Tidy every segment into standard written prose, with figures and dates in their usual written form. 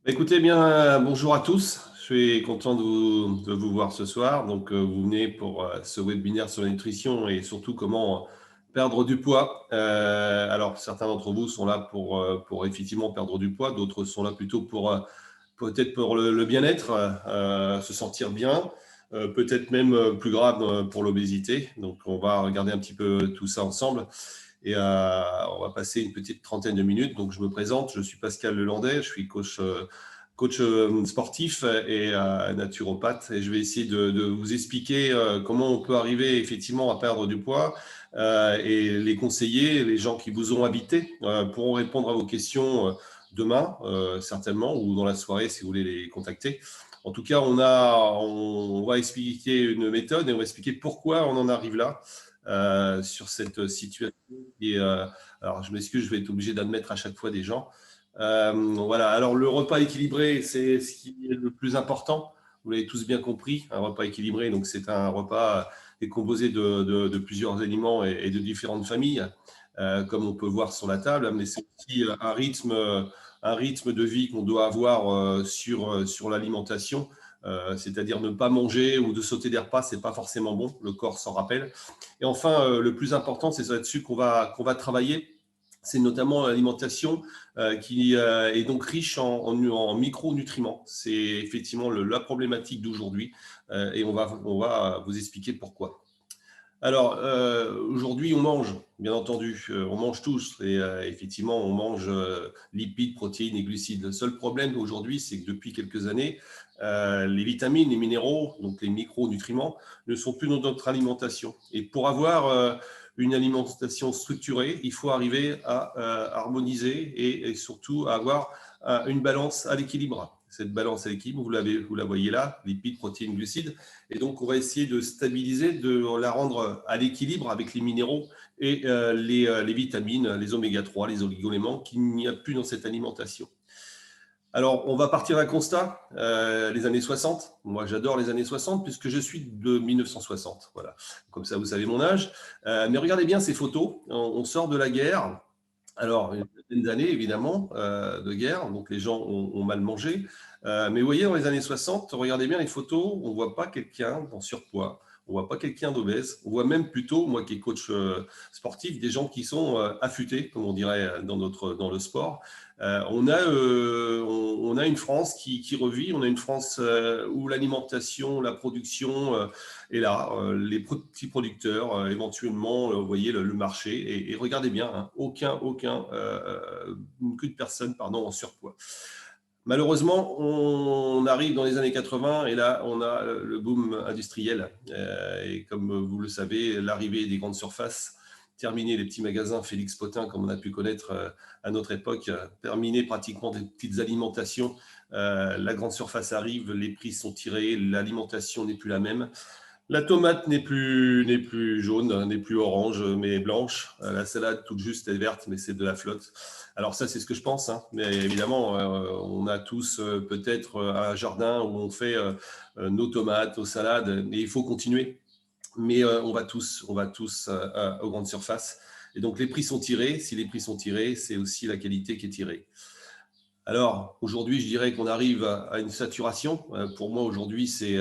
Écoutez bien, bonjour à tous. Je suis content de vous voir ce soir. Donc, vous venez pour ce webinaire sur la nutrition et surtout comment perdre du poids. Alors, certains d'entre vous sont là pour effectivement perdre du poids, d'autres sont là plutôt pour peut-être pour le bien-être, se sentir bien, peut-être même plus grave pour l'obésité. Donc, on va regarder un petit peu tout ça ensemble. Et on va passer une petite trentaine de minutes. Donc, je me présente, je suis Pascal Lelandais, je suis coach sportif et naturopathe. Et je vais essayer de vous expliquer comment on peut arriver effectivement à perdre du poids et les conseiller, les gens qui vous ont invité pourront répondre à vos questions demain, certainement, ou dans la soirée si vous voulez les contacter. En tout cas, on va expliquer une méthode et on va expliquer pourquoi on en arrive là. Sur cette situation. Et, alors, je m'excuse, je vais être obligé d'admettre à chaque fois des gens. Voilà. Alors, le repas équilibré, c'est ce qui est le plus important. Vous l'avez tous bien compris, un repas équilibré. Donc, c'est un repas qui est composé de plusieurs aliments et de différentes familles, comme on peut voir sur la table. Mais c'est aussi un rythme de vie qu'on doit avoir sur l'alimentation. C'est-à-dire ne pas manger ou de sauter des repas, c'est pas forcément bon, le corps s'en rappelle. Et enfin, le plus important, c'est là-dessus qu'on va travailler, c'est notamment l'alimentation qui est donc riche en micronutriments. C'est effectivement la problématique d'aujourd'hui et on va vous expliquer pourquoi. Alors, aujourd'hui, on mange, bien entendu, on mange tous, et effectivement, on mange lipides, protéines et glucides. Le seul problème aujourd'hui, c'est que depuis quelques années, les vitamines, les minéraux, donc les micronutriments, ne sont plus dans notre alimentation. Et pour avoir une alimentation structurée, il faut arriver à harmoniser et surtout à avoir une balance à l'équilibre. Cette balance à l'équilibre, vous la voyez là, lipides, protéines, glucides. Et donc, on va essayer de stabiliser, de la rendre à l'équilibre avec les minéraux et les vitamines, les oméga 3, les oligoéléments qu'il n'y a plus dans cette alimentation. Alors, on va partir d'un constat, les années 60. Moi, j'adore les années 60 puisque je suis de 1960. Voilà. Comme ça, vous savez mon âge. Mais regardez bien ces photos. On sort de la guerre. Alors, une vingtaine d'années, évidemment, de guerre. Donc, les gens ont mal mangé. Mais vous voyez, dans les années 60, regardez bien les photos, on ne voit pas quelqu'un en surpoids, on ne voit pas quelqu'un d'obèse, on voit même plutôt, moi qui est coach sportif, des gens qui sont affûtés, comme on dirait dans le sport. On a une France qui revit, on a une France où l'alimentation, la production est là, les petits producteurs, éventuellement, vous voyez le marché, et regardez bien, hein, aucune personne en surpoids. Malheureusement, on arrive dans les années 80 et là, on a le boom industriel. Et comme vous le savez, l'arrivée des grandes surfaces, terminer les petits magasins Félix Potin, comme on a pu connaître à notre époque, terminer pratiquement des petites alimentations. La grande surface arrive, les prix sont tirés, l'alimentation n'est plus la même. La tomate n'est plus jaune, n'est plus orange, mais blanche. La salade, toute juste, est verte, mais c'est de la flotte. Alors ça, c'est ce que je pense. Hein. Mais évidemment, on a tous peut-être un jardin où on fait nos tomates, nos salades, et il faut continuer. Mais on va tous aux grandes surfaces. Et donc, les prix sont tirés. Si les prix sont tirés, c'est aussi la qualité qui est tirée. Alors, aujourd'hui, je dirais qu'on arrive à une saturation. Pour moi, aujourd'hui, c'est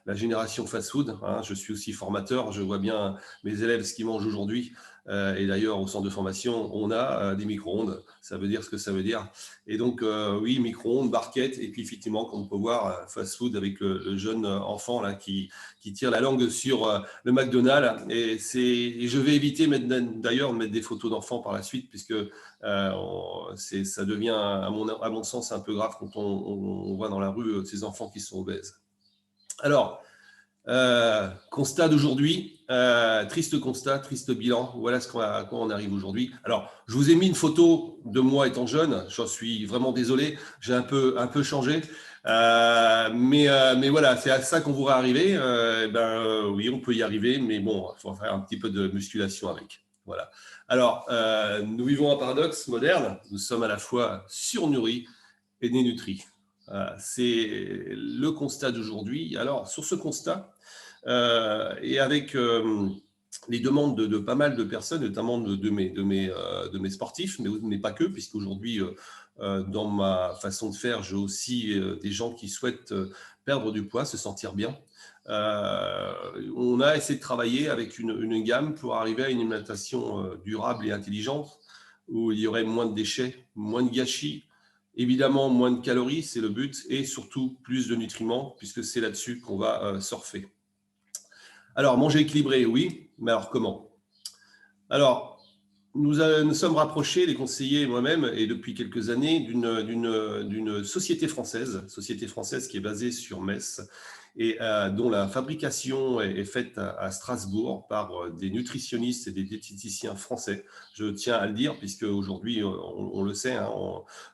la génération fast-food. Hein. Je suis aussi formateur. Je vois bien mes élèves ce qu'ils mangent aujourd'hui. Et d'ailleurs, au centre de formation, on a des micro-ondes. Ça veut dire ce que ça veut dire. Et donc, oui, micro-ondes, barquettes. Et puis, effectivement, comme on peut voir, fast-food avec le jeune enfant là, qui tire la langue sur le McDonald's. Et je vais éviter d'ailleurs de mettre des photos d'enfants par la suite, puisque ça devient, à mon sens, un peu grave quand on voit dans la rue ces enfants qui sont obèses. Alors, constat d'aujourd'hui, triste constat, triste bilan. Voilà à quoi on arrive aujourd'hui. Alors, je vous ai mis une photo de moi étant jeune. J'en suis vraiment désolé. J'ai un peu changé. Mais voilà, c'est à ça qu'on voudrait arriver. Oui, on peut y arriver, mais bon, il faut faire un petit peu de musculation avec. Voilà. Alors, nous vivons un paradoxe moderne. Nous sommes à la fois surnourris et dénutris. C'est le constat d'aujourd'hui. Alors, sur ce constat, et avec les demandes de pas mal de personnes, notamment de mes sportifs, mais pas que, puisqu'aujourd'hui, dans ma façon de faire, j'ai aussi des gens qui souhaitent perdre du poids, se sentir bien. On a essayé de travailler avec une gamme pour arriver à une alimentation durable et intelligente, où il y aurait moins de déchets, moins de gâchis, évidemment moins de calories, c'est le but, et surtout plus de nutriments, puisque c'est là-dessus qu'on va surfer. Alors, manger équilibré, oui, mais alors comment? Alors, nous sommes rapprochés, les conseillers et moi-même, et depuis quelques années, d'une société française qui est basée sur Metz et dont la fabrication est faite à Strasbourg par des nutritionnistes et des diététiciens français. Je tiens à le dire, puisque aujourd'hui, on le sait, hein,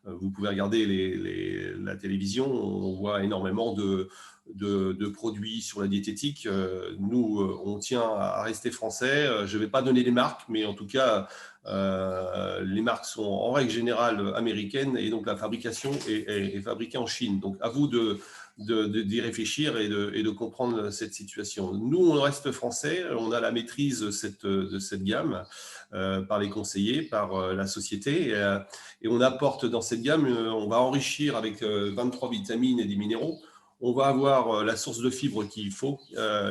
vous pouvez regarder la télévision, on voit énormément de produits sur la diététique. Nous, on tient à rester français. Je ne vais pas donner les marques, mais en tout cas, les marques sont en règle générale américaines et donc la fabrication est fabriquée en Chine. Donc, à vous d'y réfléchir et de comprendre cette situation. Nous, on reste français, on a la maîtrise de cette gamme par les conseillers, par la société, et on apporte dans cette gamme, on va enrichir avec 23 vitamines et des minéraux. On va avoir la source de fibres qu'il faut,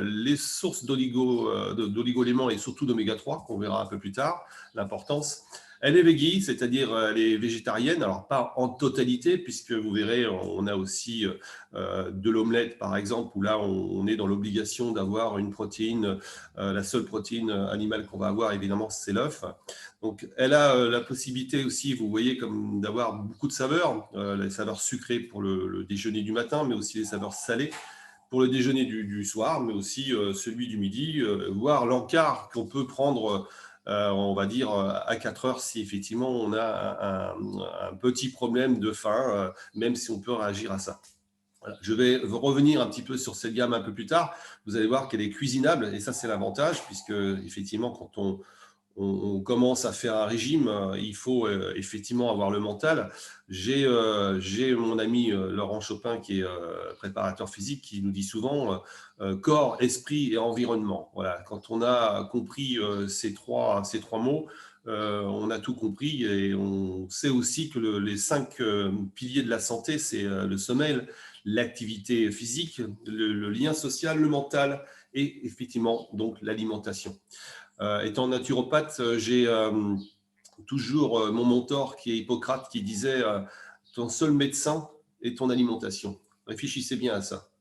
les sources d'oligo-éléments et surtout d'oméga 3, qu'on verra un peu plus tard, l'importance. Elle est véggie, c'est-à-dire elle est végétarienne, alors pas en totalité, puisque vous verrez, on a aussi de l'omelette, par exemple, où là, on est dans l'obligation d'avoir une protéine. La seule protéine animale qu'on va avoir, évidemment, c'est l'œuf. Donc, elle a la possibilité aussi, vous voyez, comme d'avoir beaucoup de saveurs, les saveurs sucrées pour le déjeuner du matin, mais aussi les saveurs salées pour le déjeuner du soir, mais aussi celui du midi, voire l'encart qu'on peut prendre, on va dire, à 4 heures si effectivement on a un petit problème de faim, même si on peut réagir à ça. Voilà. Je vais revenir un petit peu sur cette gamme un peu plus tard. Vous allez voir qu'elle est cuisinable, et ça c'est l'avantage, puisque effectivement quand on commence à faire un régime, il faut effectivement avoir le mental. J'ai mon ami Laurent Chopin, qui est préparateur physique, qui nous dit souvent corps, esprit et environnement. Voilà. Quand on a compris ces trois mots, on a tout compris, et on sait aussi que les 5 piliers de la santé, c'est le sommeil, l'activité physique, le lien social, le mental et effectivement donc l'alimentation. Étant naturopathe, j'ai toujours mon mentor qui est Hippocrate qui disait ton seul médecin est ton alimentation. Réfléchissez bien à ça.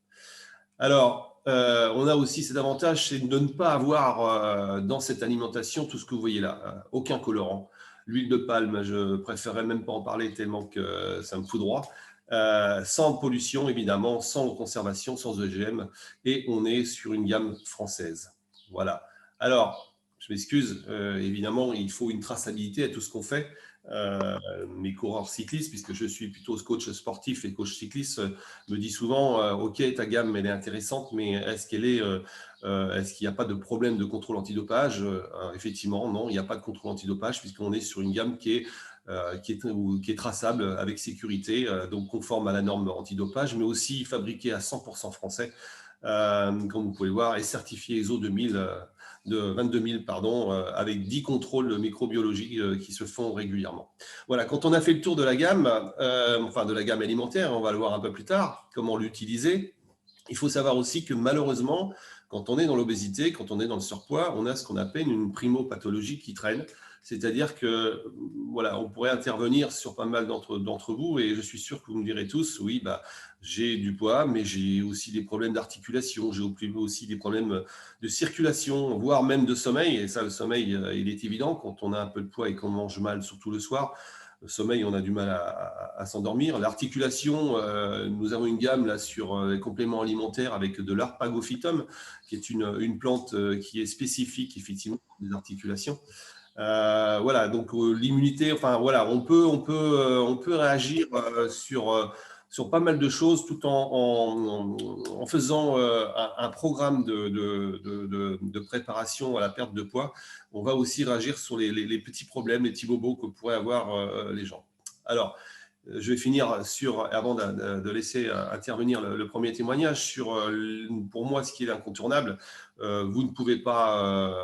Alors, on a aussi cet avantage, c'est de ne pas avoir dans cette alimentation tout ce que vous voyez là, aucun colorant. L'huile de palme, je préférerais même pas en parler tellement que ça me foudroie. Sans pollution, évidemment, sans conservation, sans OGM, et on est sur une gamme française. Voilà. Alors, je m'excuse, évidemment, il faut une traçabilité à tout ce qu'on fait. Mes coureurs cyclistes, puisque je suis plutôt coach sportif et coach cycliste, me dit souvent ok, ta gamme elle est intéressante, mais est-ce qu'il n'y a pas de problème de contrôle antidopage? Effectivement, non, il n'y a pas de contrôle antidopage, puisqu'on est sur une gamme qui est traçable avec sécurité, donc conforme à la norme antidopage, mais aussi fabriquée à 100% français, comme vous pouvez le voir, et certifié ISO 22 000, pardon, avec 10 contrôles microbiologiques qui se font régulièrement. Voilà, quand on a fait le tour de la gamme, de la gamme alimentaire, on va le voir un peu plus tard, comment l'utiliser. Il faut savoir aussi que malheureusement, quand on est dans l'obésité, quand on est dans le surpoids, on a ce qu'on appelle une primopathologie qui traîne. C'est-à-dire que voilà, on pourrait intervenir sur pas mal d'entre vous, et je suis sûr que vous me direz tous, oui, j'ai du poids, mais j'ai aussi des problèmes d'articulation, j'ai aussi des problèmes de circulation, voire même de sommeil. Et ça, le sommeil, il est évident quand on a un peu de poids et qu'on mange mal, surtout le soir. Le sommeil, on a du mal à s'endormir. L'articulation, nous avons une gamme là sur les compléments alimentaires avec de l'arpagophytum, qui est une plante qui est spécifique effectivement pour les articulations. Voilà, donc l'immunité, enfin voilà, on peut réagir sur pas mal de choses tout en faisant un programme de préparation à la perte de poids. On va aussi réagir sur les petits problèmes, les petits bobos que pourraient avoir les gens. Alors, je vais finir avant de laisser intervenir le premier témoignage, sur, pour moi, ce qui est incontournable. Vous ne pouvez pas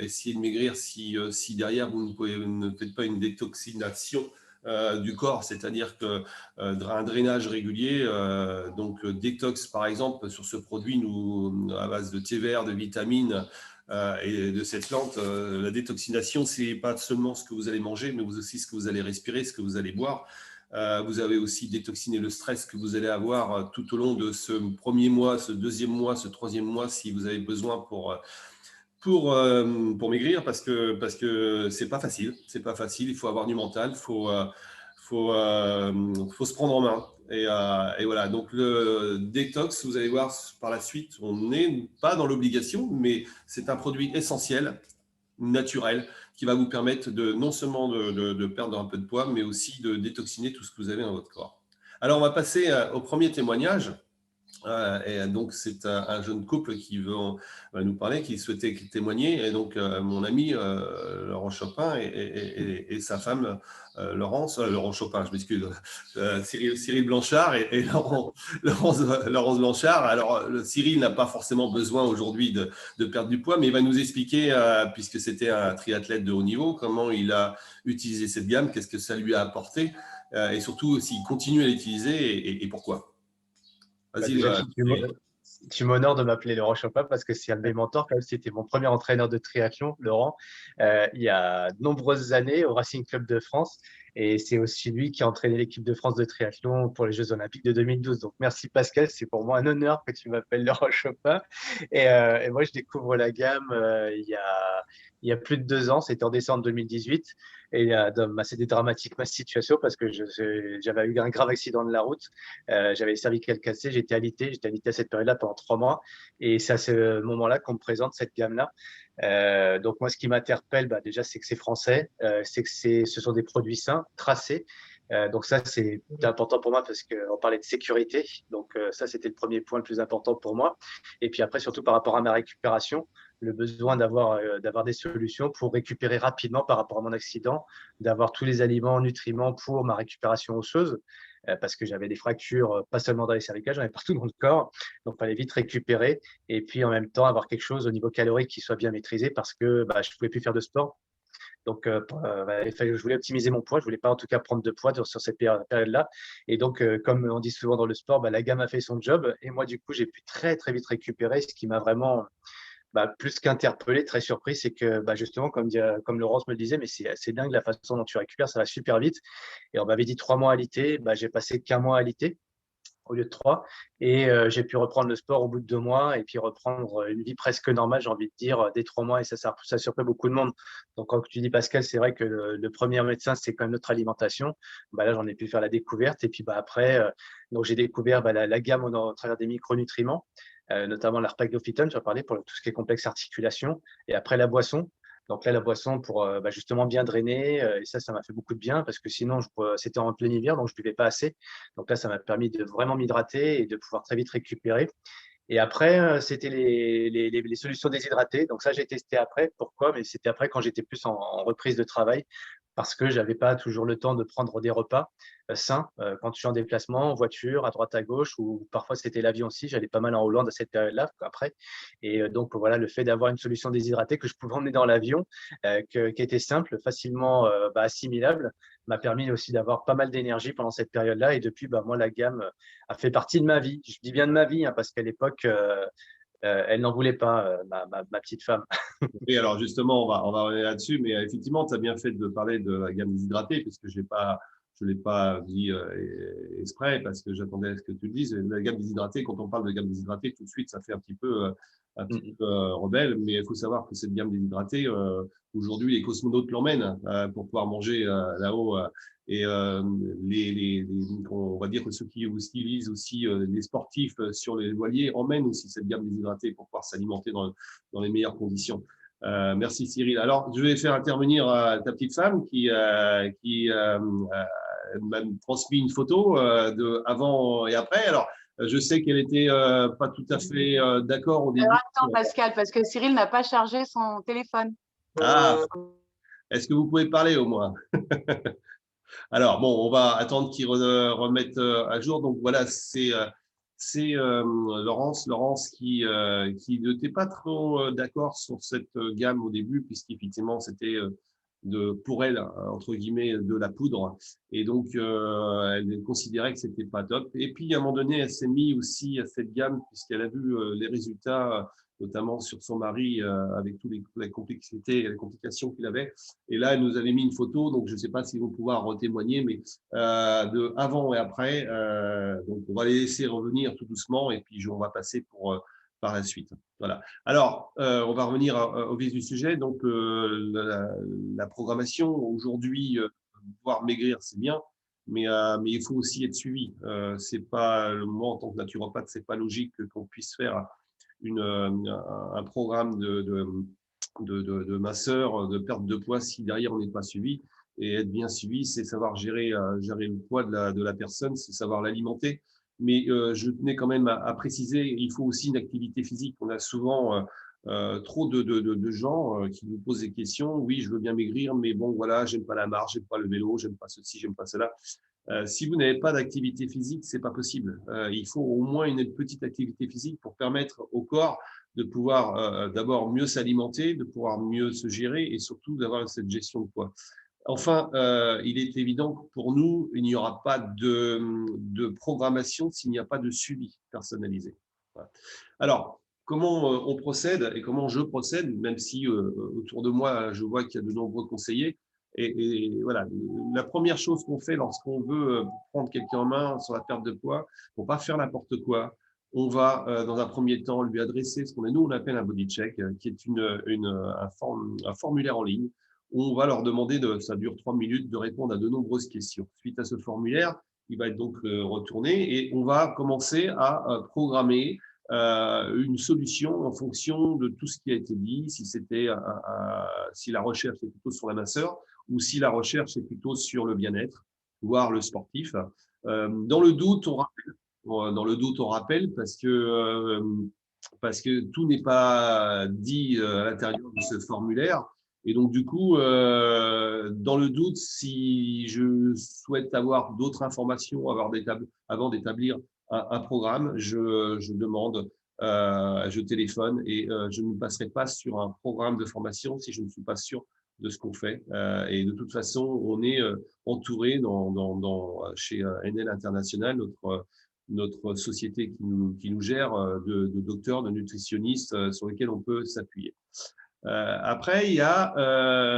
essayer de maigrir si derrière, vous ne faites pas une détoxination du corps, c'est-à-dire que un drainage régulier, donc détox par exemple sur ce produit à base de thé vert, de vitamines et de cette plante, la détoxination, c'est pas seulement ce que vous allez manger, mais aussi ce que vous allez respirer, ce que vous allez boire. Vous avez aussi détoxiné le stress que vous allez avoir tout au long de ce premier mois, ce deuxième mois, ce troisième mois, si vous avez besoin pour maigrir, parce que c'est pas facile, il faut avoir du mental, faut se prendre en main. Et voilà, donc le détox, vous allez voir par la suite, on n'est pas dans l'obligation, mais c'est un produit essentiel, naturel, qui va vous permettre non seulement de perdre un peu de poids, mais aussi de détoxiner tout ce que vous avez dans votre corps. Alors, on va passer au premier témoignage. Et donc, c'est un jeune couple qui va nous parler, qui souhaitait témoigner. Et donc, mon ami Laurent Chopin et sa femme Laurence Chopin, je m'excuse, Cyril Blanchard et Laurence Blanchard. Alors, Cyril n'a pas forcément besoin aujourd'hui de perdre du poids, mais il va nous expliquer, puisque c'était un triathlète de haut niveau, comment il a utilisé cette gamme, qu'est-ce que ça lui a apporté, et surtout s'il continue à l'utiliser et pourquoi. Bah, Vas-y, déjà, tu m'honores de m'appeler Laurent Chopin parce que c'est un de mes mentors, comme c'était mon premier entraîneur de triathlon, Laurent, il y a de nombreuses années au Racing Club de France. Et c'est aussi lui qui a entraîné l'équipe de France de triathlon pour les Jeux Olympiques de 2012. Donc, merci Pascal, c'est pour moi un honneur que tu m'appelles Laurent Chopin. Et moi, je découvre la gamme il y a plus de 2 ans, c'était en décembre 2018. Et c'était dramatique ma situation parce que j'avais eu un grave accident de la route. J'avais les cervicales cassées, j'étais alité à cette période-là pendant 3 mois. Et c'est à ce moment-là qu'on me présente cette gamme-là. Donc moi, ce qui m'interpelle, bah, déjà, c'est que c'est français, c'est que ce sont des produits sains, tracés. Donc ça, c'est important pour moi parce qu'on parlait de sécurité. Donc ça, c'était le premier point le plus important pour moi. Et puis après, surtout par rapport à ma récupération, le besoin d'avoir des solutions pour récupérer rapidement par rapport à mon accident, d'avoir tous les aliments, nutriments pour ma récupération osseuse, parce que j'avais des fractures, pas seulement dans les cervicales, j'en avais partout dans le corps. Donc, il fallait vite récupérer et puis en même temps avoir quelque chose au niveau calorique qui soit bien maîtrisé parce que bah, je ne pouvais plus faire de sport. Donc, je voulais optimiser mon poids. Je ne voulais pas en tout cas prendre de poids sur cette période-là. Et donc, comme on dit souvent dans le sport, bah, la gamme a fait son job. Et moi, du coup, j'ai pu très, très vite récupérer, ce qui m'a vraiment plus qu'interpellé, très surpris, c'est que justement, comme Laurence me le disait, mais c'est dingue la façon dont tu récupères, ça va super vite. Et on m'avait dit 3 mois à l'IT, j'ai passé qu'un mois à l'IT au lieu de 3. Et j'ai pu reprendre le sport au bout de 2 mois et puis reprendre une vie presque normale, j'ai envie de dire, dès 3 mois. Et ça surprend beaucoup de monde. Donc, quand tu dis, Pascal, c'est vrai que le premier médecin, c'est quand même notre alimentation. Là, j'en ai pu faire la découverte. Et puis après, donc j'ai découvert la gamme au travers des micronutriments, notamment l'arpagophytone, j'en parlais pour tout ce qui est complexe articulation. Et après, la boisson. Donc là, la boisson pour justement bien drainer. Et ça m'a fait beaucoup de bien parce que sinon, c'était en plein hiver, donc je ne buvais pas assez. Donc là, ça m'a permis de vraiment m'hydrater et de pouvoir très vite récupérer. Et après, c'était les solutions déshydratées. Donc ça, j'ai testé après. Pourquoi? Mais c'était après quand j'étais plus en reprise de travail parce que je n'avais pas toujours le temps de prendre des repas sains. Quand je suis en déplacement, en voiture, à droite, à gauche, ou parfois c'était l'avion aussi. J'allais pas mal en Hollande à cette période-là, après. Et donc, voilà, le fait d'avoir une solution déshydratée que je pouvais emmener dans l'avion, qui était simple, facilement assimilable, m'a permis aussi d'avoir pas mal d'énergie pendant cette période-là. Et depuis, moi, la gamme a fait partie de ma vie. Je dis bien de ma vie, hein, parce qu'à l'époque, elle n'en voulait pas, ma petite femme. Et alors justement, on va revenir là-dessus, mais effectivement, tu as bien fait de parler de la gamme déshydratée, puisque je ne l'ai pas dit exprès, parce que j'attendais à ce que tu le dises. La gamme déshydratée, quand on parle de gamme déshydratée, tout de suite, ça fait un petit peu rebelle, mais il faut savoir que cette gamme déshydratée, aujourd'hui, les cosmonautes l'emmènent pour pouvoir manger là-haut. Et on va dire que ceux qui utilisent aussi les sportifs sur les voiliers emmènent aussi cette gamme déshydratée pour pouvoir s'alimenter dans les meilleures conditions. Merci Cyril. Alors, je vais faire intervenir ta petite femme qui m'a transmis une photo de avant et après. Alors, je sais qu'elle était pas tout à fait d'accord au début. Alors, attends, Pascal, parce que Cyril n'a pas chargé son téléphone. Ah, est-ce que vous pouvez parler au moins? Alors, bon, on va attendre qu'ils remettent à jour. Donc, voilà, c'est Laurence qui n'était pas trop d'accord sur cette gamme au début, puisqu'effectivement, c'était pour elle, entre guillemets, de la poudre. Et donc, elle considérait que c'était pas top. Et puis, à un moment donné, elle s'est mise aussi à cette gamme, puisqu'elle a vu les résultats, notamment sur son mari, avec toutes les complexités et les complications qu'il avait. Et là, elle nous avait mis une photo, donc je ne sais pas s'ils vont pouvoir témoigner, mais de avant et après. Donc, on va les laisser revenir tout doucement et puis on va passer par la suite. Voilà. Alors, on va revenir au vif du sujet. Donc, la programmation, aujourd'hui, pouvoir maigrir, c'est bien, mais il faut aussi être suivi. C'est pas, moi, en tant que naturopathe, c'est pas logique qu'on puisse faire un programme de masseur, de perte de poids si derrière on n'est pas suivi. Et être bien suivi, c'est savoir gérer le poids de la personne, c'est savoir l'alimenter. Mais je tenais quand même à préciser, il faut aussi une activité physique. On a souvent trop de gens qui nous posent des questions. Oui, je veux bien maigrir, mais bon, voilà, j'aime pas la marche, j'aime pas le vélo, j'aime pas ceci, j'aime pas cela. Si vous n'avez pas d'activité physique, c'est pas possible. Il faut au moins une petite activité physique pour permettre au corps de pouvoir d'abord mieux s'alimenter, de pouvoir mieux se gérer et surtout d'avoir cette gestion de poids. Enfin, il est évident que pour nous, il n'y aura pas de programmation s'il n'y a pas de suivi personnalisé. Voilà. Alors, comment on procède et comment je procède, même si autour de moi, je vois qu'il y a de nombreux conseillers. Et voilà, la première chose qu'on fait lorsqu'on veut prendre quelqu'un en main sur la perte de poids, pour ne pas faire n'importe quoi, on va, dans un premier temps, lui adresser ce qu'on appelle un body check, qui est un formulaire en ligne où on va leur demander, ça dure 3 minutes, de répondre à de nombreuses questions. Suite à ce formulaire, il va être donc retourné et on va commencer à programmer une solution en fonction de tout ce qui a été dit, si la recherche est plutôt sur la minceur ou si la recherche est plutôt sur le bien-être, voire le sportif. Dans le doute, on rappelle parce que tout n'est pas dit à l'intérieur de ce formulaire. Et donc, du coup, dans le doute, si je souhaite avoir d'autres informations avant d'établir un programme, je demande, je téléphone et je ne passerai pas sur un programme de formation si je ne suis pas sûr de ce qu'on fait. Et de toute façon, on est entouré chez NL International, notre société qui nous gère, de docteurs, de nutritionnistes sur lesquels on peut s'appuyer. Après, il y a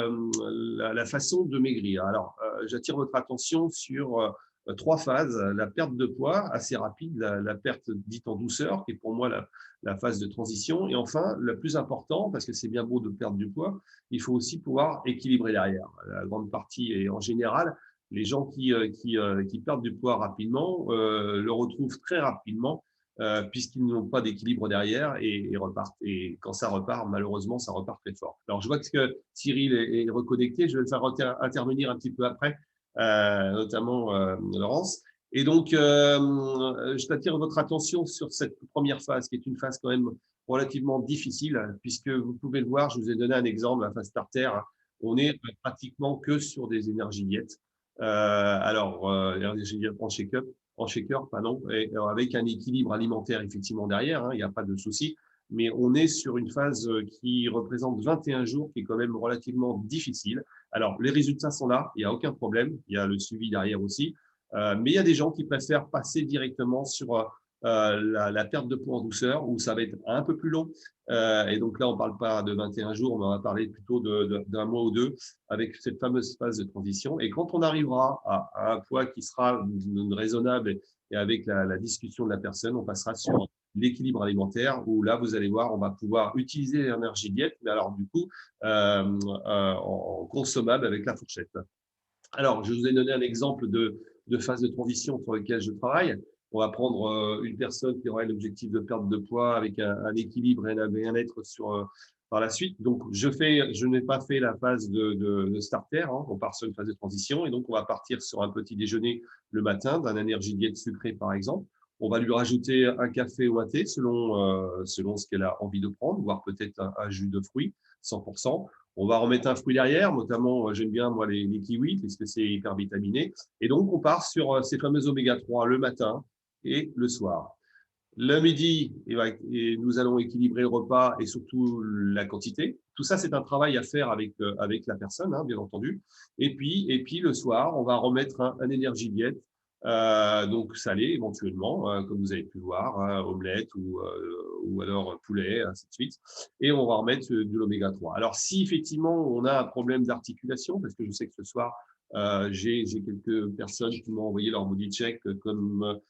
la façon de maigrir. Alors, j'attire votre attention sur 3 phases. La perte de poids, assez rapide, la perte dite en douceur, qui est pour moi la phase de transition. Et enfin, le plus important, parce que c'est bien beau de perdre du poids, il faut aussi pouvoir équilibrer derrière. La grande partie, et en général, les gens qui perdent du poids rapidement le retrouvent très rapidement puisqu'ils n'ont pas d'équilibre derrière et repartent. Et quand ça repart, malheureusement, ça repart très fort. Alors, je vois que Cyril est reconnecté. Je vais le faire intervenir un petit peu après, notamment Laurence. Et donc, je t'attire votre attention sur cette première phase, qui est une phase quand même relativement difficile, puisque vous pouvez le voir, je vous ai donné un exemple, la phase starter. On est pratiquement que sur des énergies diètes. L'énergie diète en shaker, pardon, et avec un équilibre alimentaire effectivement derrière, hein, il n'y a pas de souci, mais on est sur une phase qui représente 21 jours, qui est quand même relativement difficile. Alors, les résultats sont là, il n'y a aucun problème, il y a le suivi derrière aussi, mais il y a des gens qui préfèrent passer directement sur la perte de poids en douceur, où ça va être un peu plus long. Et donc là, on ne parle pas de 21 jours, mais on va parler plutôt d'un mois ou deux, avec cette fameuse phase de transition. Et quand on arrivera à un poids qui sera raisonnable et avec la discussion de la personne, on passera sur l'équilibre alimentaire, où là, vous allez voir, on va pouvoir utiliser l'énergie diète, mais alors du coup, en consommable avec la fourchette. Alors, je vous ai donné un exemple de phase de transition sur lequel je travaille. On va prendre une personne qui aurait l'objectif de perte de poids avec un équilibre et un bien-être par la suite. Donc, je n'ai pas fait la phase de starter, hein, on part sur une phase de transition et donc on va partir sur un petit déjeuner le matin d'un énergie diète sucrée par exemple. On va lui rajouter un café ou un thé selon ce qu'elle a envie de prendre, voire peut-être un jus de fruits, 100%. On va remettre un fruit derrière, notamment, j'aime bien moi les kiwis, parce que c'est hyper vitaminé. Et donc, on part sur ces fameux oméga-3 le matin et le soir. Le midi, et nous allons équilibrer le repas et surtout la quantité. Tout ça, c'est un travail à faire avec la personne, hein, bien entendu. Et puis le soir, on va remettre un énergie diète, donc salé éventuellement, comme vous avez pu voir, hein, omelette ou alors poulet, ainsi de suite. Et on va remettre de l'oméga-3. Alors, si effectivement on a un problème d'articulation, parce que je sais que ce soir, j'ai quelques personnes qui m'ont envoyé leur body check comme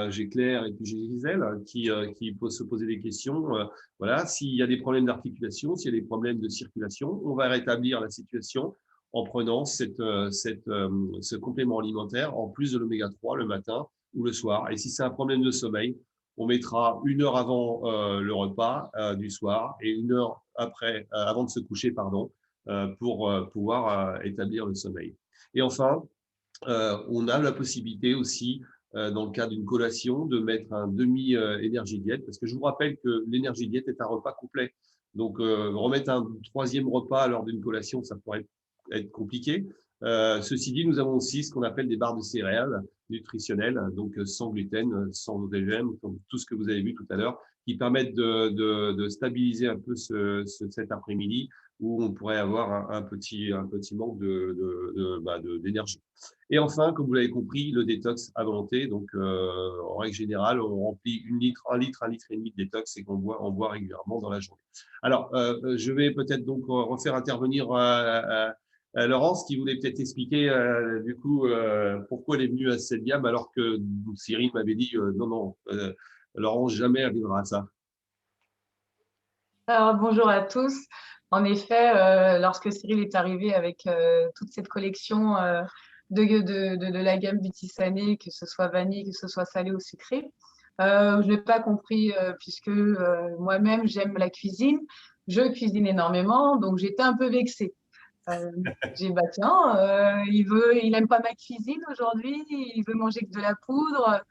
j'ai Claire et puis j'ai Gisèle qui peuvent se poser des questions. Voilà, s'il y a des problèmes d'articulation, s'il y a des problèmes de circulation, on va rétablir la situation en prenant ce complément alimentaire en plus de l'oméga-3 le matin ou le soir. Et si c'est un problème de sommeil, on mettra 1 heure avant le repas du soir et 1 heure après, avant de se coucher, pardon, pour pouvoir établir le sommeil. Et enfin, on a la possibilité aussi, dans le cadre d'une collation, de mettre un demi-énergie diète, parce que je vous rappelle que l'énergie diète est un repas complet. Donc, remettre un troisième repas lors d'une collation, ça pourrait être compliqué. Ceci dit, nous avons aussi ce qu'on appelle des barres de céréales nutritionnelles, donc sans gluten, sans OGM, comme tout ce que vous avez vu tout à l'heure, qui permettent de stabiliser un peu cet après-midi où on pourrait avoir un petit manque d'énergie. Et enfin, comme vous l'avez compris, le détox à volonté. Donc, en règle générale, on remplit 1 litre et demi de détox et on boit régulièrement dans la journée. Alors, je vais peut-être donc refaire intervenir Laurence, qui voulait peut-être expliquer du coup pourquoi elle est venue à cette gamme, alors que Cyril m'avait dit non, Laurence, jamais elle viendra à ça. Alors, bonjour à tous. En effet, lorsque Cyril est arrivé avec toute cette collection de la gamme Vitissané, que ce soit vanille, que ce soit salé ou sucré, je n'ai pas compris puisque moi-même j'aime la cuisine, je cuisine énormément, donc j'étais un peu vexée. J'ai dit, bah tiens, il aime pas ma cuisine aujourd'hui, il veut manger que de la poudre.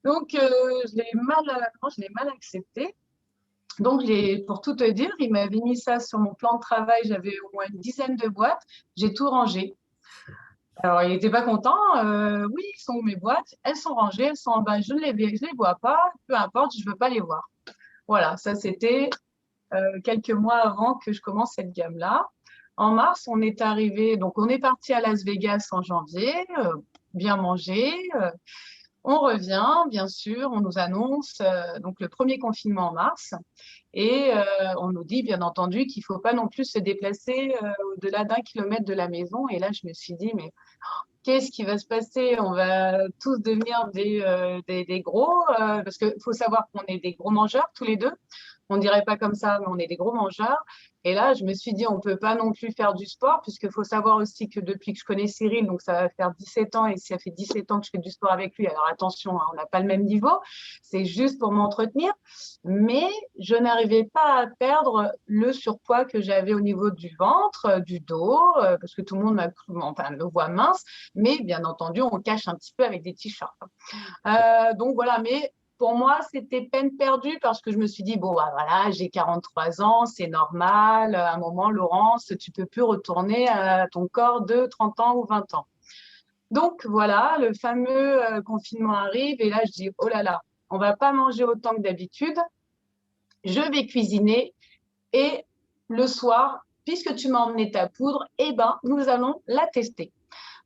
Donc, je l'ai mal accepté. Donc, pour tout te dire, il m'avait mis ça sur mon plan de travail. J'avais au moins une dizaine de boîtes. J'ai tout rangé. Alors, il n'était pas content. Oui, sont où mes boîtes? Elles sont rangées, elles sont en bas. Je ne les vois pas. Peu importe, je ne veux pas les voir. Voilà, ça, c'était quelques mois avant que je commence cette gamme-là. En mars, on est arrivé, donc on est parti à Las Vegas en janvier, bien manger. On revient, bien sûr, on nous annonce donc le premier confinement en mars et on nous dit bien entendu qu'il ne faut pas non plus se déplacer au-delà d'1 kilomètre de la maison. Et là, je me suis dit, mais qu'est-ce qui va se passer? On va tous devenir des gros, parce qu'il faut savoir qu'on est des gros mangeurs tous les deux. On ne dirait pas comme ça, mais on est des gros mangeurs. Et là, je me suis dit, on ne peut pas non plus faire du sport, puisqu'il faut savoir aussi que depuis que je connais Cyril, donc ça va faire 17 ans, et ça fait 17 ans que je fais du sport avec lui. Alors attention, hein, on n'a pas le même niveau, c'est juste pour m'entretenir. Mais je n'arrivais pas à perdre le surpoids que j'avais au niveau du ventre, du dos, parce que tout le monde me voit mince, mais bien entendu, on cache un petit peu avec des t-shirts. Donc voilà, mais pour moi, c'était peine perdue parce que je me suis dit, bon, bah, voilà, j'ai 43 ans, c'est normal. À un moment, Laurence, tu ne peux plus retourner à ton corps de 30 ans ou 20 ans. Donc voilà, le fameux confinement arrive et là, je dis, oh là là, on ne va pas manger autant que d'habitude. Je vais cuisiner et le soir, puisque tu m'as emmené ta poudre, eh ben, nous allons la tester.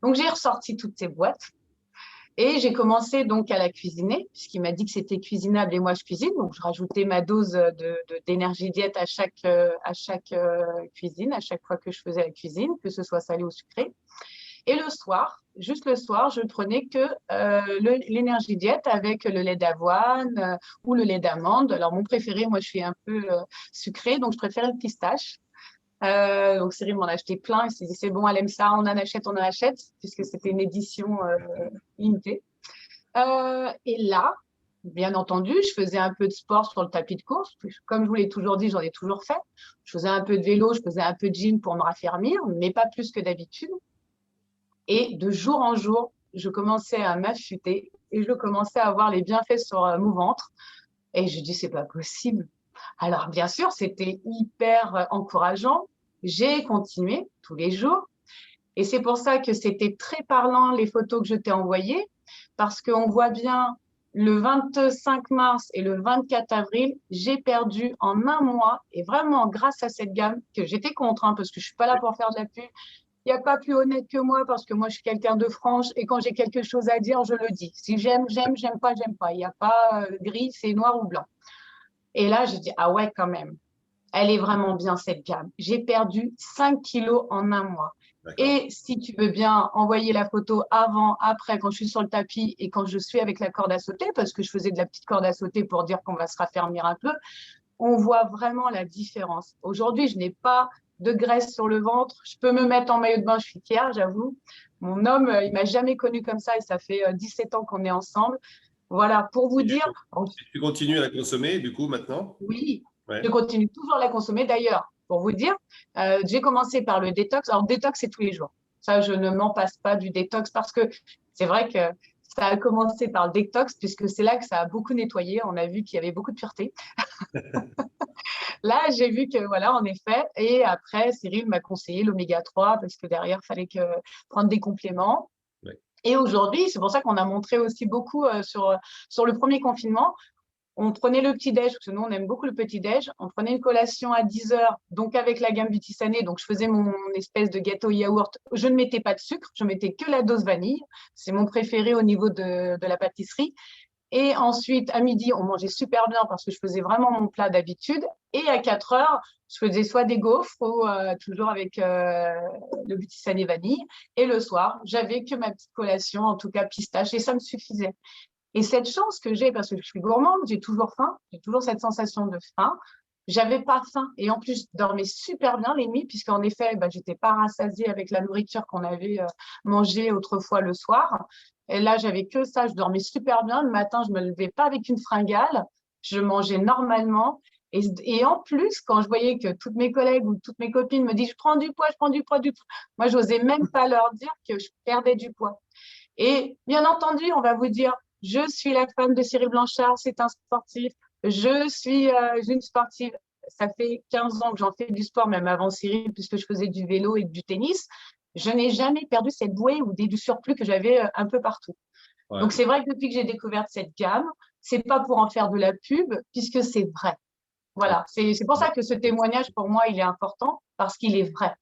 Donc, j'ai ressorti toutes ces boîtes. Et j'ai commencé donc à la cuisiner, puisqu'il m'a dit que c'était cuisinable et moi je cuisine. Donc je rajoutais ma dose d'énergie diète à chaque cuisine, à chaque fois que je faisais la cuisine, que ce soit salé ou sucré. Et le soir, juste le soir, je ne prenais que l'énergie diète avec le lait d'avoine ou le lait d'amande. Alors mon préféré, moi je suis un peu sucré, donc je préfère le pistache. Donc Cyril m'en a acheté plein, il s'est dit c'est bon, elle aime ça, on en achète, puisque c'était une édition limitée. Et là, bien entendu, je faisais un peu de sport sur le tapis de course. Comme je vous l'ai toujours dit, j'en ai toujours fait. Je faisais un peu de vélo, je faisais un peu de gym pour me raffermir, mais pas plus que d'habitude. Et de jour en jour, je commençais à m'affûter et je commençais à avoir les bienfaits sur mon ventre. Et je dis, c'est pas possible. Alors, bien sûr, c'était hyper encourageant. j'ai continué tous les jours. Et c'est pour ça que c'était très parlant les photos que je t'ai envoyées, parce qu'on voit bien le 25 mars et le 24 avril, j'ai perdu en un mois, et vraiment grâce à cette gamme, que j'étais contre, hein, parce que je ne suis pas là pour faire de la pub. Il n'y a pas plus honnête que moi, parce que moi, je suis quelqu'un de franche, et quand j'ai quelque chose à dire, je le dis. Si j'aime, j'aime, j'aime pas, j'aime pas. Il n'y a pas gris, c'est noir ou blanc. Et là, j'ai dit, ah ouais, quand même, elle est vraiment bien cette gamme. J'ai perdu 5 kilos en un mois. Et si tu veux bien envoyer la photo avant, après, quand je suis sur le tapis et quand je suis avec la corde à sauter, parce que je faisais de la petite corde à sauter pour dire qu'on va se raffermir un peu, on voit vraiment la différence. Aujourd'hui, je n'ai pas de graisse sur le ventre. Je peux me mettre en maillot de bain, je suis fière, j'avoue. Mon homme, il m'a jamais connue comme ça et ça fait 17 ans qu'on est ensemble. Voilà, pour vous dire. Tu continues à la consommer, du coup, maintenant? Oui, Ouais. je continue toujours à la consommer. D'ailleurs, pour vous dire, j'ai commencé par le détox. Alors, détox, c'est tous les jours. Ça, je ne m'en passe pas du détox parce que c'est vrai que ça a commencé par le détox puisque c'est là que ça a beaucoup nettoyé. On a vu qu'il y avait beaucoup de pureté. Là, j'ai vu que, voilà, en effet. Et après, Cyril m'a conseillé l'oméga 3 parce que derrière, il fallait prendre des compléments. Ouais. Et aujourd'hui, c'est pour ça qu'on a montré aussi beaucoup sur le premier confinement. On prenait le petit-déj, parce que nous, on aime beaucoup le petit-déj. On prenait une collation à 10 heures, donc avec la gamme Beauty Sané. Donc, je faisais mon espèce de gâteau yaourt. Je ne mettais pas de sucre, je mettais que la dose vanille. C'est mon préféré au niveau de la pâtisserie. Et ensuite, à midi, on mangeait super bien parce que je faisais vraiment mon plat d'habitude. Et à 4 heures, je faisais soit des gaufres ou toujours avec le Beauty Sané vanille. Et le soir, j'avais que ma petite collation, en tout cas pistache, et ça me suffisait. Et cette chance que j'ai, parce que je suis gourmande, j'ai toujours faim, j'ai toujours cette sensation de faim. J'avais pas faim et en plus, je dormais super bien les nuits, puisqu'en effet, j'étais pas rassasiée avec la nourriture qu'on avait mangée autrefois le soir. Et là, j'avais que ça, je dormais super bien. Le matin, je me levais pas avec une fringale, je mangeais normalement. Et en plus, quand je voyais que toutes mes collègues ou toutes mes copines me disent je prends du poids, je prends du poids, moi, j'osais même pas leur dire que je perdais du poids. Et bien entendu, on va vous dire je suis la femme de Cyril Blanchard, c'est un sportif. Je suis une sportive. Ça fait 15 ans que j'en fais du sport, même avant Cyril, puisque je faisais du vélo et du tennis. Je n'ai jamais perdu cette bouée ou du surplus que j'avais un peu partout. Ouais. Donc, c'est vrai que depuis que j'ai découvert cette gamme, c'est pas pour en faire de la pub, puisque c'est vrai. Voilà, c'est pour ça que ce témoignage, pour moi, il est important, parce qu'il est vrai.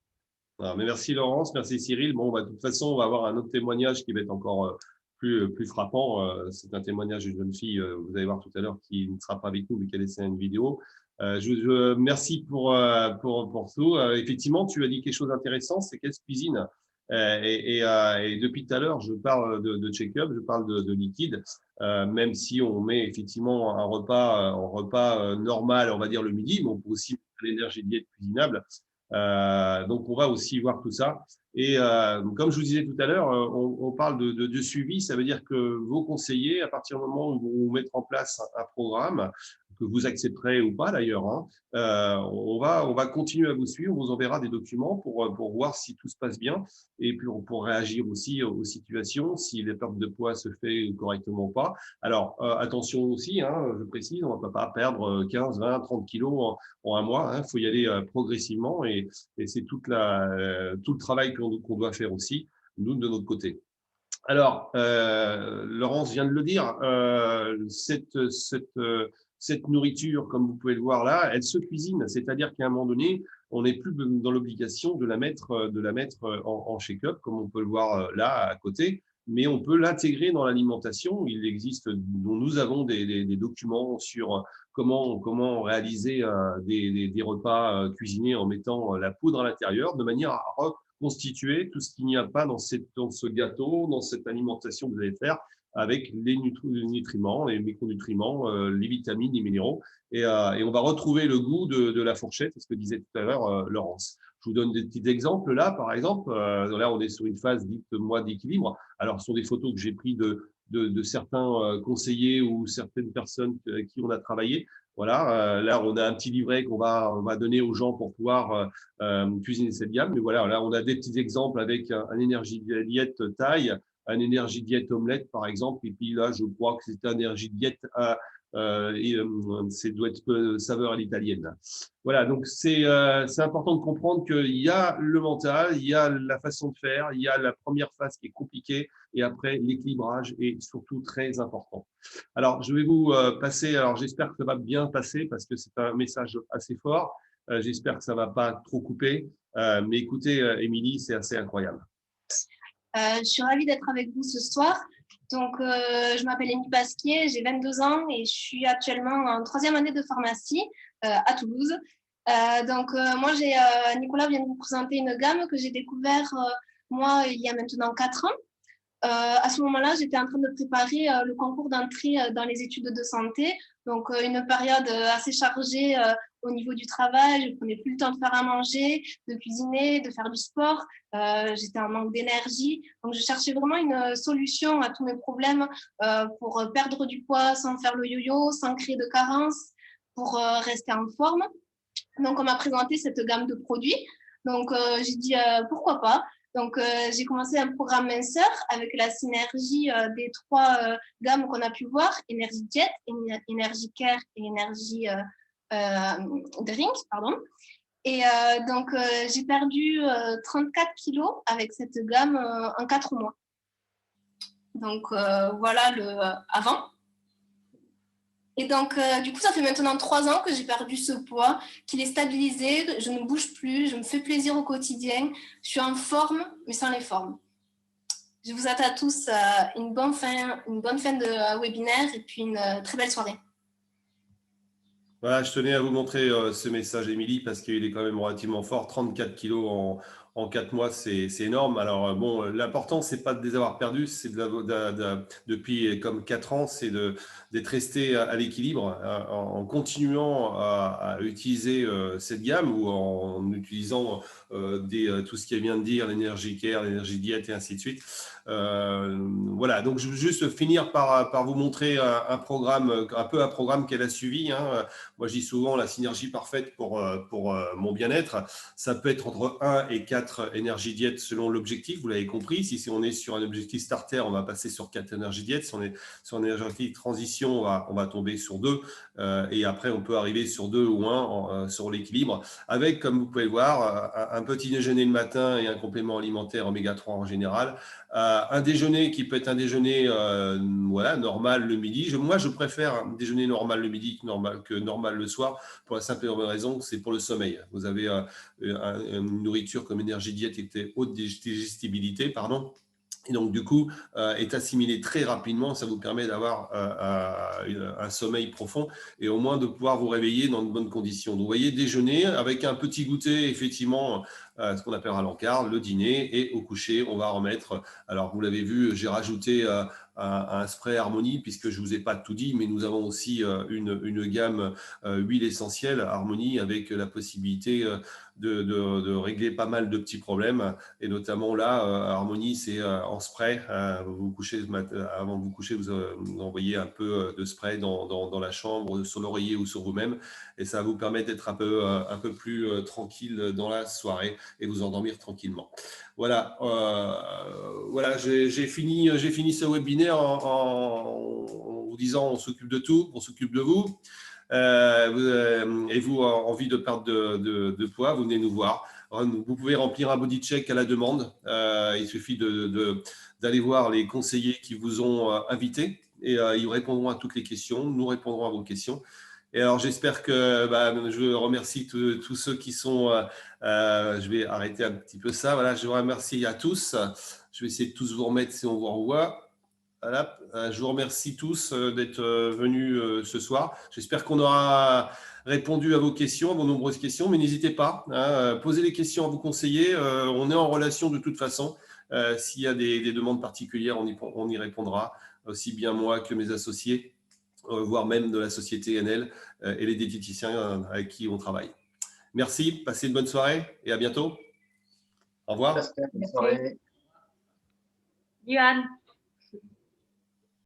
Ah, mais merci Laurence, merci Cyril. Bon, de toute façon, on va avoir un autre témoignage qui va être encore plus frappant. C'est un témoignage d'une jeune fille, vous allez voir tout à l'heure, qui ne sera pas avec nous, mais qui a laissé une vidéo. Merci pour tout. Effectivement, tu as dit quelque chose d'intéressant, c'est qu'elle cuisine. Et depuis tout à l'heure, je parle de check-up, je parle de liquide, même si on met effectivement un repas normal, on va dire le midi, mais on peut aussi mettre l'énergie diète cuisinable. Donc, on va aussi voir tout ça. Et comme je vous disais tout à l'heure, on parle de suivi. Ça veut dire que vos conseillers, à partir du moment où vous mettre en place un programme, que vous accepterez ou pas d'ailleurs, hein, on va continuer à vous suivre. On vous enverra des documents pour voir si tout se passe bien et pour réagir aussi aux situations, si la perte de poids se fait correctement ou pas. Alors, attention aussi, hein, je précise, on ne va pas perdre 15, 20, 30 kilos en un mois. Il faut y aller progressivement et c'est tout le travail qu'on doit faire aussi, nous, de notre côté. Alors, Laurence vient de le dire, cette nourriture, comme vous pouvez le voir là, elle se cuisine, c'est-à-dire qu'à un moment donné, on n'est plus dans l'obligation de la mettre en shake-up, comme on peut le voir là à côté, mais on peut l'intégrer dans l'alimentation. Il existe, nous avons des documents sur comment réaliser des repas cuisinés en mettant la poudre à l'intérieur, de manière à reconstituer tout ce qu'il n'y a pas dans ce gâteau, dans cette alimentation que vous allez faire, avec les nutriments, les micronutriments, les vitamines, les minéraux. Et on va retrouver le goût de la fourchette, c'est ce que disait tout à l'heure Laurence. Je vous donne des petits exemples. Là, par exemple, là, on est sur une phase dite d'équilibre. Alors, ce sont des photos que j'ai prises de certains conseillers ou certaines personnes avec qui on a travaillé. Voilà, là, on a un petit livret qu'on va donner aux gens pour pouvoir cuisiner cette gamme. Mais voilà, là, on a des petits exemples avec un énergie diète taille, un énergie diète omelette, par exemple. Et puis là, je crois que c'est un énergie diète C'est doit être saveur à l'italienne. Voilà, donc c'est important de comprendre qu'il y a le mental, il y a la façon de faire, il y a la première phase qui est compliquée et après l'équilibrage est surtout très important. Alors, je vais vous passer, alors j'espère que ça va bien passer parce que c'est un message assez fort. J'espère que ça ne va pas trop couper. Mais écoutez, Émilie, c'est assez incroyable. Je suis ravie d'être avec vous ce soir. Donc, je m'appelle Émilie Pasquier, j'ai 22 ans et je suis actuellement en 3e année de pharmacie à Toulouse. Moi, Nicolas vient de vous présenter une gamme que j'ai découvert moi il y a maintenant 4 ans. À ce moment-là, j'étais en train de préparer le concours d'entrée dans les études de santé. Donc, une période assez chargée au niveau du travail. Je ne prenais plus le temps de faire à manger, de cuisiner, de faire du sport. J'étais en manque d'énergie. Donc, je cherchais vraiment une solution à tous mes problèmes pour perdre du poids sans faire le yo-yo, sans créer de carence, pour rester en forme. Donc, on m'a présenté cette gamme de produits. Donc, j'ai dit pourquoi pas. Donc, j'ai commencé un programme minceur avec la synergie des 3 gammes qu'on a pu voir, Energy Jet, Energy Care et Energy Drink, pardon. Et donc, j'ai perdu 34 kilos avec cette gamme en 4 mois. Donc, voilà le avant. Et donc, du coup, ça fait maintenant 3 ans que j'ai perdu ce poids, qu'il est stabilisé, je ne bouge plus, je me fais plaisir au quotidien, je suis en forme, mais sans les formes. Je vous attends à tous une bonne fin de webinaire et puis une très belle soirée. Voilà, je tenais à vous montrer ce message, Émilie, parce qu'il est quand même relativement fort. 34 kilos en 4 mois, c'est énorme. Alors, bon, l'important, c'est pas de les avoir perdus, c'est depuis comme 4 ans, c'est d'être resté à l'équilibre en continuant à utiliser cette gamme ou en utilisant tout ce qu'elle vient de dire, l'énergie care, l'énergie diète et ainsi de suite. Voilà, donc je veux juste finir par vous montrer un programme qu'elle a suivi. Hein. Moi, je dis souvent la synergie parfaite pour mon bien-être. Ça peut être entre 1 et 4 énergies diètes selon l'objectif, vous l'avez compris. Si on est sur un objectif starter, on va passer sur 4 énergies diètes. Si on est sur un objectif transition, on va tomber sur 2. Et après, on peut arriver sur 2 ou 1 sur l'équilibre. Avec, comme vous pouvez le voir, un petit déjeuner le matin et un complément alimentaire oméga 3 en général. Un déjeuner qui peut être un déjeuner voilà, normal le midi. Moi, je préfère un déjeuner normal le midi que normal le soir pour la simple raison que c'est pour le sommeil. Vous avez une nourriture comme énergie diète et haute digestibilité, pardon. Et donc, du coup, est assimilé très rapidement. Ça vous permet d'avoir un sommeil profond et au moins de pouvoir vous réveiller dans de bonnes conditions. Donc, vous voyez, déjeuner avec un petit goûter, effectivement, ce qu'on appelle à l'encart, le dîner, et au coucher, on va remettre. Alors, vous l'avez vu, j'ai rajouté un spray Harmonie, puisque je ne vous ai pas tout dit, mais nous avons aussi une gamme huile essentielle Harmonie avec la possibilité de régler pas mal de petits problèmes. Et notamment là, Harmonie, c'est en spray. Vous couchez avant de vous coucher, vous envoyez un peu de spray dans la chambre, sur l'oreiller ou sur vous-même. Et ça va vous permettre d'être un peu plus tranquille dans la soirée et vous endormir tranquillement. Voilà, voilà, j'ai fini ce webinaire en vous disant on s'occupe de tout, on s'occupe de vous. Et vous, envie de perdre de poids, vous venez nous voir. Vous pouvez remplir un body check à la demande. Il suffit d'aller voir les conseillers qui vous ont invités et ils répondront à toutes les questions. Nous répondrons à vos questions. Et alors, j'espère que je remercie tous ceux qui sont… je vais arrêter un petit peu ça. Voilà, je vous remercie à tous. Je vais essayer de tous vous remettre si on vous revoit. Voilà. Je vous remercie tous d'être venus ce soir. J'espère qu'on aura répondu à vos questions, à vos nombreuses questions, mais n'hésitez pas, posez les questions à vos conseillers. On est en relation de toute façon. S'il y a des demandes particulières, on y répondra, aussi bien moi que mes associés, voire même de la société NL et les diététiciens avec qui on travaille. Merci, passez une bonne soirée et à bientôt. Au revoir. Bonne soirée. Johan.